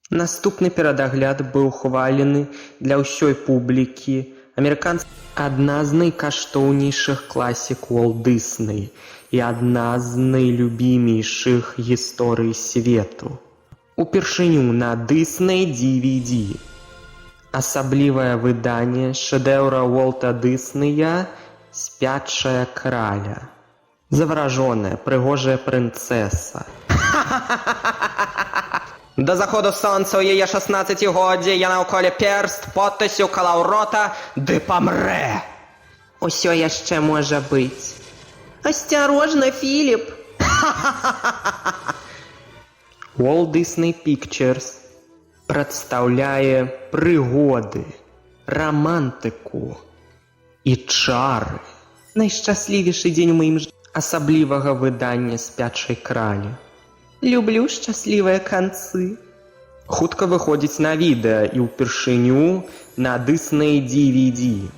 Наступны перадагляд быў хвалены для ўсёй публікі. Адна з найкаштоўнейшых класік Уолт Дысней і адна з найлюбімейшых гісторый свету. Упершыню на Disney DVD. Асаблівае выданне шэдэўра Уолта Дыснея «Спячая краля». Заваражоная, прыгожая прынцэса. До заходу сонца ў яе 16-годдзе яна ўколе перст, подпісю кала ў рота, ды памрэ. Усё яшчэ можа быць. Асцярожна, Філіп! Walt Disney Pictures прадстаўляе прыгоды, рамантыку і чары. Найшчаслівейшы дзень у маім жыцці асаблівага выдання «Спячай кралі». Люблю шчаслівыя канцы. Хутка выходзіць на відэа і ўпершыню на Disney DVD.